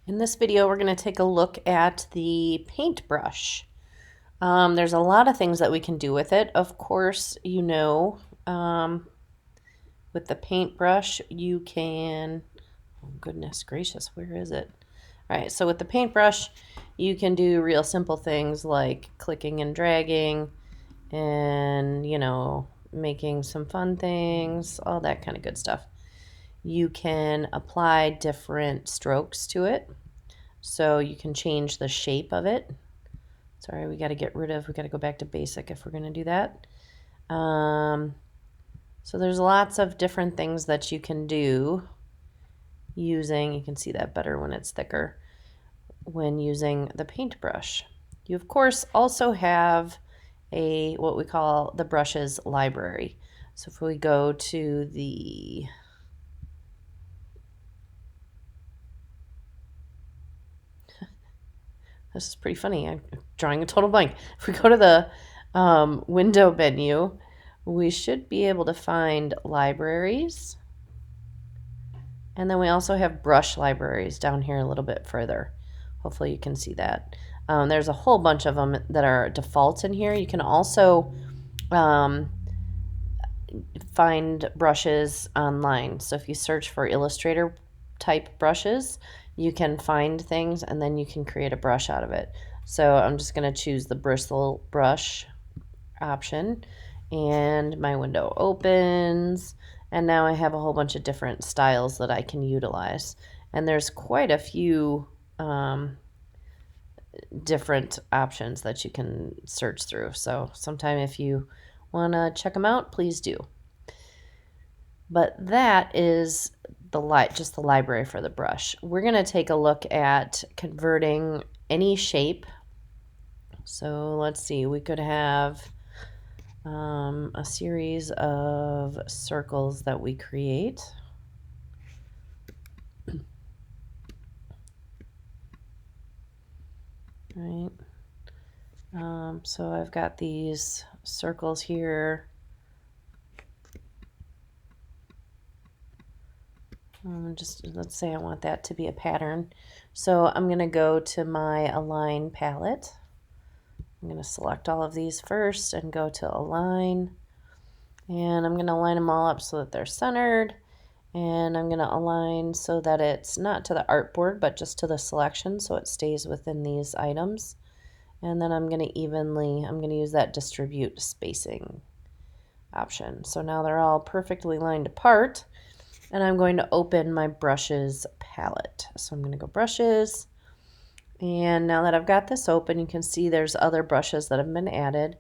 In this video, we're going to take a look at the paintbrush. There's a lot of things that we can do with it. Of course, with the paintbrush, you can, oh goodness gracious, where is it? All right, so with the paintbrush, you can do real simple things like clicking and dragging and, making some fun things, all that kind of good stuff. You can apply different strokes to it. So you can change the shape of it. Sorry, we got to go back to basic if we're going to do that. So there's lots of different things that you can do you can see that better when it's thicker, when using the paintbrush. You of course also have what we call the brushes library. So if we go to this is pretty funny. I'm drawing a total blank. If we go to the window menu, we should be able to find libraries. And then we also have brush libraries down here a little bit further. Hopefully you can see that. There's a whole bunch of them that are defaults in here. You can also find brushes online. So if you search for Illustrator type brushes, you can find things and then you can create a brush out of it. So I'm just going to choose the bristle brush option and my window opens, and now I have a whole bunch of different styles that I can utilize, and there's quite a few different options that you can search through. So sometime if you want to check them out, please do. But that is just the library for the brush. We're going to take a look at converting any shape. So let's see, we could have a series of circles that we create. Right. So I've got these circles here. Let's say I want that to be a pattern. So I'm going to go to my Align palette. I'm going to select all of these first and go to Align. And I'm going to line them all up so that they're centered. And I'm going to align so that it's not to the artboard, but just to the selection so it stays within these items. And then I'm going to use that distribute spacing option. So now they're all perfectly lined apart. And I'm going to open my brushes palette. So I'm going to go brushes. And now that I've got this open, you can see there's other brushes that have been added.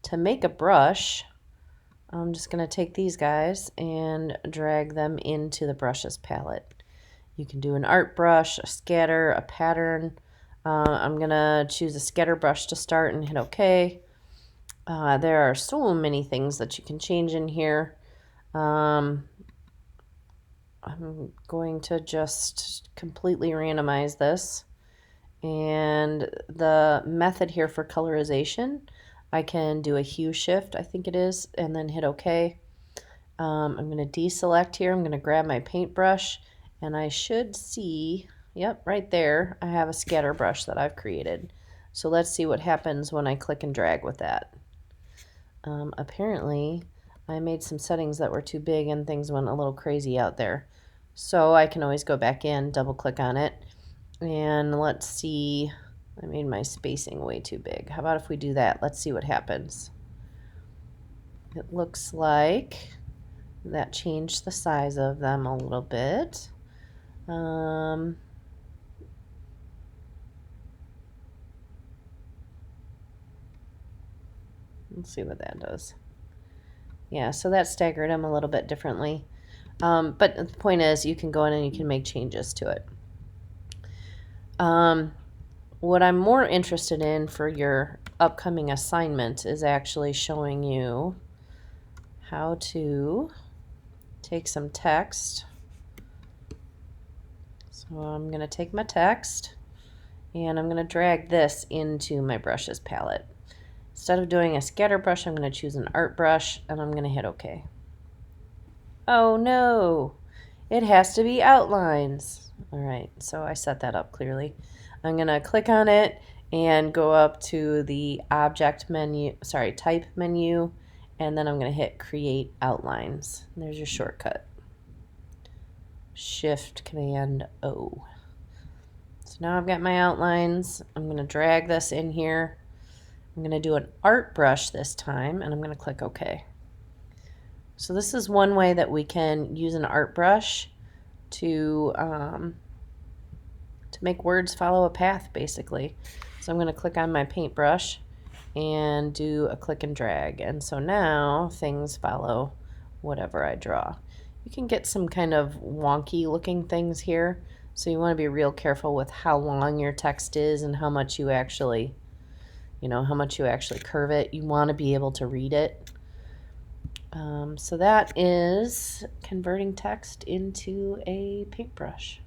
To make a brush, I'm just going to take these guys and drag them into the brushes palette. You can do an art brush, a scatter, a pattern. I'm going to choose a scatter brush to start and hit OK. There are so many things that you can change in here. I'm going to just completely randomize this. And the method here for colorization, I can do a hue shift, I think it is, and then hit OK. I'm going to deselect here. I'm going to grab my paintbrush, and I should see, yep, right there, I have a scatter brush that I've created. So let's see what happens when I click and drag with that. Apparently, I made some settings that were too big and things went a little crazy out there. So I can always go back in, double click on it, and let's see. I made my spacing way too big. How about if we do that? Let's see what happens. It looks like that changed the size of them a little bit. Let's see what that does. Yeah, so that staggered them a little bit differently. But the point is, you can go in and you can make changes to it. What I'm more interested in for your upcoming assignment is actually showing you how to take some text. So I'm going to take my text and I'm going to drag this into my brushes palette. Instead of doing a scatter brush, I'm going to choose an art brush and I'm going to hit OK. Oh no, It has to be outlines. All right, so I set that up clearly. I'm going to click on it and go up to the object menu, sorry, type menu, and then I'm going to hit create outlines. And there's your shortcut. Shift Command O. So now I've got my outlines. I'm going to drag this in here. I'm going to do an art brush this time, and I'm going to click OK. So this is one way that we can use an art brush to make words follow a path, basically. So I'm going to click on my paintbrush and do a click and drag. And so now things follow whatever I draw. You can get some kind of wonky looking things here. So you want to be real careful with how long your text is and how much you actually, how much you actually curve it. You want to be able to read it. So that is converting text into a paintbrush.